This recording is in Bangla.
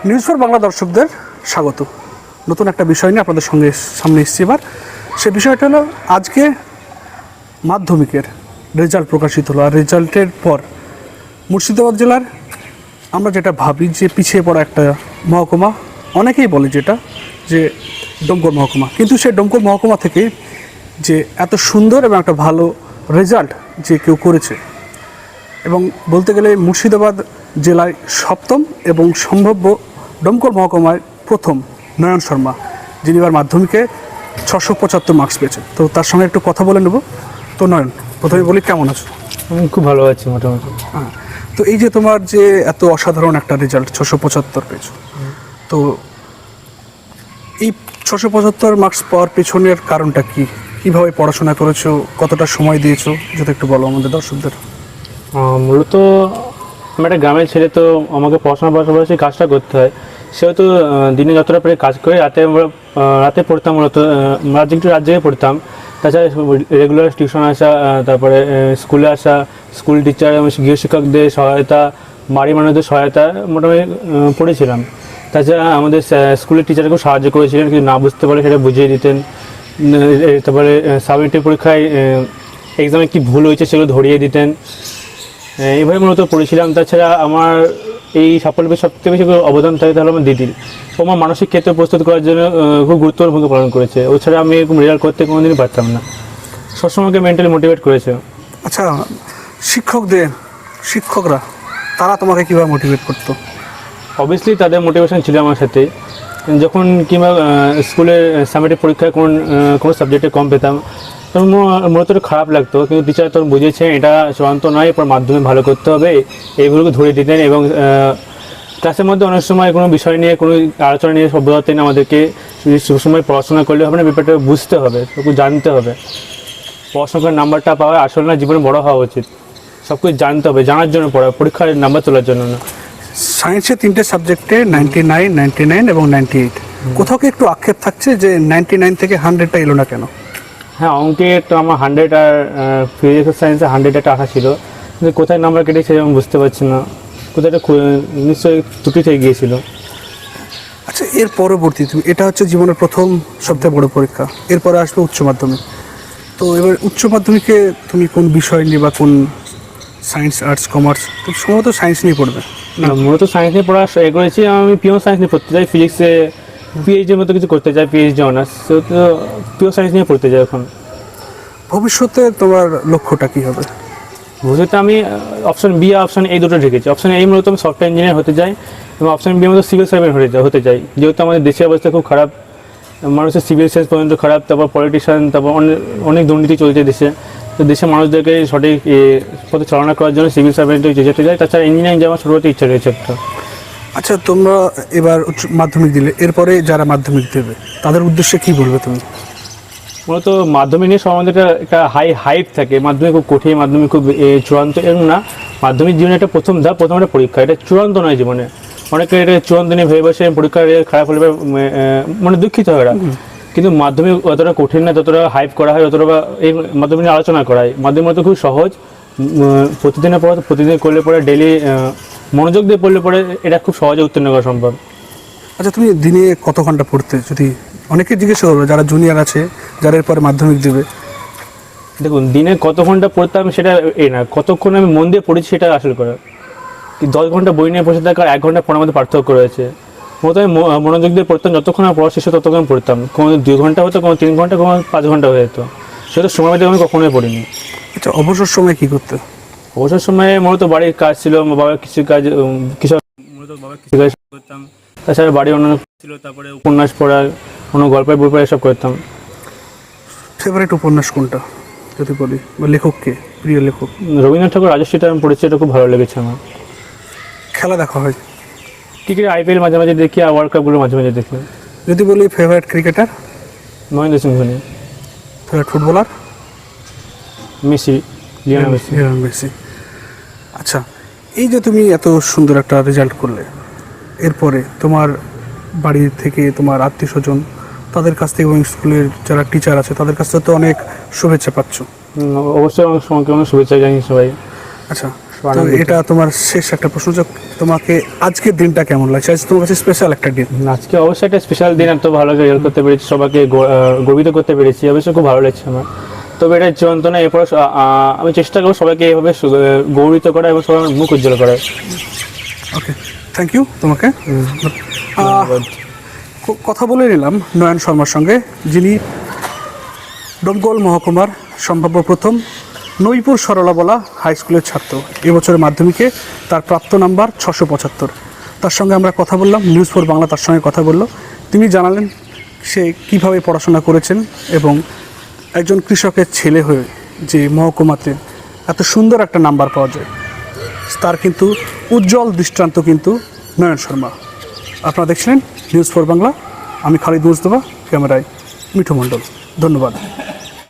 নিউজ ফর বাংলা দর্শকদের স্বাগত। নতুন একটা বিষয় নিয়ে আপনাদের সঙ্গে সামনে এসেছি এবার। সে বিষয়টা হলো আজকে মাধ্যমিকের রেজাল্ট প্রকাশিত হলো। আর রেজাল্টের পর মুর্শিদাবাদ জেলার আমরা যেটা ভাবি যে পিছিয়ে পড়া একটা মহকুমা, অনেকেই বলে যেটা যে ডোমকল মহকুমা, কিন্তু সেই ডোমকল মহকুমা থেকে যে এত সুন্দর এবং একটা ভালো রেজাল্ট যে কেউ করেছে, এবং বলতে গেলে মুর্শিদাবাদ জেলায় সপ্তম এবং সম্ভাব্য ডোমকল মহকুমায় প্রথম নয়ন শর্মা, যিনি এবার মাধ্যমিকে 675 মার্কস পেয়েছে। তো তার সঙ্গে একটু কথা বলে নেব। তো নয়ন, প্রথমে বলি কেমন আছো? আমি খুব ভালো আছি মোটামুটি। হ্যাঁ, তো এই যে তোমার যে এত অসাধারণ একটা রেজাল্ট 675 পেয়েছো, তো এই 675 মার্কস পাওয়ার পেছনের কারণটা কি? কীভাবে পড়াশোনা করেছো, কতটা সময় দিয়েছো, যদি একটু বলো আমাদের দর্শকদের। মূলত আমি একটা গ্রামের ছেলে, তো আমাকে পড়াশোনার পাশাপাশি কাজটা করতে হয়। সেহেতু দিনে যতটা পেরে কাজ করে রাতে পড়তাম, মূলত রাত জেগে পড়তাম। তাছাড়া রেগুলার টিউশন আসা, তারপরে স্কুলে আসা, স্কুল টিচার এবং গৃহশিক্ষকদের সহায়তা, বাড়ির মানুষদের সহায়তা মোটামুটি পড়েছিলাম। তাছাড়া আমাদের স্কুলের টিচার খুব সাহায্য করেছিলেন, কিন্তু না বুঝতে পারলে সেটা বুঝিয়ে দিতেন। তারপরে সাবমিটিভ পরীক্ষায় এক্সামে কী ভুল হয়েছে সেগুলো ধরিয়ে দিতেন। এইভাবে মূলত পড়েছিলাম। তাছাড়া আমার এই সাফল্যের সবথেকে বেশি অবদান থাকে তাহলে আমার দিদির। ও আমার মানসিক ক্ষেত্রে প্রস্তুত করার জন্য খুব গুরুত্বপূর্ণ ভূমিকা পালন করেছে। ও ছাড়া আমি এরকম রেজাল্ট করতে কোনোদিনই পারতাম না। সবসময় আমাকে মেন্টালি মোটিভেট করেছে। আচ্ছা, শিক্ষকরা তারা তোমাকে কীভাবে মোটিভেট করতো? অবভিয়াসলি তাদের মোটিভেশন ছিল আমার সাথে। যখন কিংবা স্কুলের সাবমিটিভ পরীক্ষায় কোনো সাবজেক্টে কম পেতাম, তখন মূলত খারাপ লাগতো, কিন্তু টিচার তখন বুঝিয়েছেন এটা চূড়ান্ত নয়, এরপর মাধ্যমিক ভালো করতে হবে, এইগুলোকে ধরে দিতেন। এবং ক্লাসের মধ্যে অনেক সময় কোনো বিষয় নিয়ে কোনো আলোচনা নিয়ে সব বোঝাতেন আমাদেরকে। সবসময় পড়াশোনা করলে হবে না, ব্যাপারটা বুঝতে হবে, সব জানতে হবে। পড়াশোনা করে নাম্বারটা পাওয়া আসল না, জীবনে বড় হওয়া উচিত। সব কিছু জানতে হবে, জানার জন্য পড়া, পরীক্ষার নাম্বার তোলার জন্য না। সায়েন্সে 3টে সাবজেক্টে 99, 99 এবং 98। কোথাও কি একটু আক্ষেপ থাকছে যে 99 থেকে 100টা এলো না কেন? হ্যাঁ, অঙ্কে তো আমার 100 আর ফিজিক্স সায়েন্সে 100 একটা আশা ছিল, কিন্তু কোথায় নাম্বার কেটেছে আমি বুঝতে পারছি না। কোথায় নিশ্চয়ই ত্রুটি থেকে গিয়েছিল। আচ্ছা, এর পরবর্তী এটা হচ্ছে জীবনের প্রথম সবথেকে বড় পরীক্ষা, এরপরে আসবে উচ্চ মাধ্যমিক। তো এবার উচ্চ মাধ্যমিকে তুমি কোন বিষয় নিয়ে বা কোন সায়েন্স, আর্টস, কমার্স? তো সম্ভবত সায়েন্স নিয়ে পড়বে না, মূলত সায়েন্স নিয়ে পড়া করেছি আমি। পিওর সায়েন্স নিয়ে পড়তে চাই, ফিজিক্সে পিএইচডির মতো কিছু করতে চাই, পিএইচডি অনার্স। সেহেতু পিওর সায়েন্স নিয়ে পড়তে চাই এখন। ভবিষ্যতে তোমার লক্ষ্যটা কী হবে? ভবিষ্যতে আমি অপশন বি আর অপশন এই দুটো রেখেছি। অপশন এই মূলত আমি সফটওয়্যার ইঞ্জিনিয়ার হতে চাই, এবং অপশন বি মতো সিভিল সার্ভেন্ট হতে চাই। যেহেতু আমাদের দেশের অবস্থা খুব খারাপ, মানুষের সিভিল সেন্স পর্যন্ত খারাপ, তারপর পলিটিশিয়ান, তারপর অনেক দুর্নীতি চলছে দেশে। তো দেশের মানুষদেরকে সঠিক পথে চালনা করার জন্য সিভিল সার্ভেন্টে যেতে চাই। তাছাড়া ইঞ্জিনিয়ারিং যাওয়ার ছোটোতে ইচ্ছা রয়েছে একটা। আচ্ছা, তোমরা এবার উচ্চ মাধ্যমিক দিলে, এরপরে যারা মাধ্যমিক দেবে তাদের উদ্দেশ্যে কী বলবে তুমি? মূলত মাধ্যমিক নিয়ে সব আমাদের একটা হাইপ থাকে। মাধ্যমিক খুব কঠিন, মাধ্যমিক খুব চূড়ান্ত, এরকম না। মাধ্যমিক জীবনে একটা প্রথম একটা পরীক্ষা, এটা চূড়ান্ত নয় জীবনে। অনেকে এটা চূড়ান্ত নিয়ে ভেবে বসে পরীক্ষা খারাপ হলে মানে দুঃখিত হয় ওরা। কিন্তু মাধ্যমিক অতটা কঠিন না, যতটা হাইপ করা হয়, যতটা এই মাধ্যমিক নিয়ে আলোচনা করা হয়। মাধ্যমিক মতো খুব সহজ, প্রতিদিনের পর প্রতিদিন করলে পরে, ডেলি মনোযোগ দিয়ে পড়লে পরে এটা খুব সহজে উত্তীর্ণ করা সম্ভব। আচ্ছা, তুমি দিনে কত ঘন্টা পড়তে? যদি অনেকে জিজ্ঞেস করবে যারা জুনিয়র আছে, যারা এরপরে মাধ্যমিক দেবে। দেখুন, দিনে কত ঘন্টা পড়তাম সেটা না, কতক্ষণ আমি মন দিয়ে পড়েছি সেটা আসল করা। 10 ঘন্টা বই নিয়ে বসে থাকা আর 1 ঘন্টা পড়ার মধ্যে পার্থক্য রয়েছে। মূলত আমি মনোযোগ দিয়ে পড়তাম, যতক্ষণ আমার পড়া শেষ হতো ততক্ষণ পড়তাম। কোনো 2 ঘন্টা হতো, কোনো 3 ঘন্টা, কোনো 5 ঘন্টা হয়ে যেত। সেটা সময় মধ্যে আমি কখনোই পড়িনি। আচ্ছা, অবসর সময় কী করতে? অবসর সময়ে মূলত বাড়ির কাজ ছিল, বাবার কিছু কাজ, করতাম। তাছাড়া বাড়ির অন্যান্য ছিল, তারপরে উপন্যাস পড়া, কোনো গল্পের বই পড়া, এসব করতাম। ফেভারিট উপন্যাস কোনটা যদি বলি, বা লেখককে, প্রিয় লেখক? রবীন্দ্রনাথ ঠাকুর রাজশ্রীটা আমি পড়েছি, এটা খুব ভালো লেগেছে আমার। খেলা দেখা হয়? ক্রিকেট আইপিএল মাঝে মাঝে দেখি, আর ওয়ার্ল্ড কাপগুলো মাঝে মাঝে দেখি। যদি বলি favourite cricketer? Mahendra Singh Dhoni. Favourite footballer? Messi, Lionel Messi. আচ্ছা, এই যে তুমি এত সুন্দর একটা রেজাল্ট করলে, এরপরে তোমার বাড়ি থেকে, তোমার আত্মীয় স্বজন, তাদের কাছ থেকে এবং স্কুলের যারা টিচার আছে তাদের কাছ থেকে তো অনেক শুভেচ্ছা পাচ্ছ। অবশ্যই আমার সঙ্গে অনেক শুভেচ্ছা জানি সবাই। আচ্ছা, তো এটা তোমার শেষ একটা প্রশ্ন, যে তোমাকে আজকের দিনটা কেমন লাগছে? আজ তোমার কাছে স্পেশাল একটা দিন। আজকে অবশ্যই একটা স্পেশাল দিন, এত ভালো করে হেল্প করতে পেরেছি, সবাইকে গর্বিত করতে পেরেছি, অবশ্যই খুব ভালো লাগছে আমার। তবে এটা যন্ত্রণা, এরপর আমি চেষ্টা করবো সবাইকে এইভাবে গৌরবিত করা এবং সবার মুখ উজ্জ্বল করা। ওকে, থ্যাংক ইউ তোমাকে। কথা বলে নিলাম নয়ন শর্মার সঙ্গে, যিনি ডোমকল মহকুমার সম্ভাব্য প্রথম নইপুর সরলাবলা হাই স্কুলের ছাত্র। এবছরের মাধ্যমিকে তার প্রাপ্ত নাম্বার 675। তার সঙ্গে আমরা কথা বললাম, নিউজ 4 বাংলা তার সঙ্গে কথা বলল। তিনি জানালেন সে কিভাবে পড়াশোনা করেছেন এবং একজন কৃষকের ছেলে হয়ে যে মহকুমাতে এত সুন্দর একটা নাম্বার পাওয়া যায়, তার কিন্তু উজ্জ্বল দৃষ্টান্ত কিন্তু নয়ন শর্মা। আপনারা দেখছিলেন নিউজ 4 বাংলা। আমি খালিদ মুস্তফা, ক্যামেরায় মিঠু মণ্ডল। ধন্যবাদ।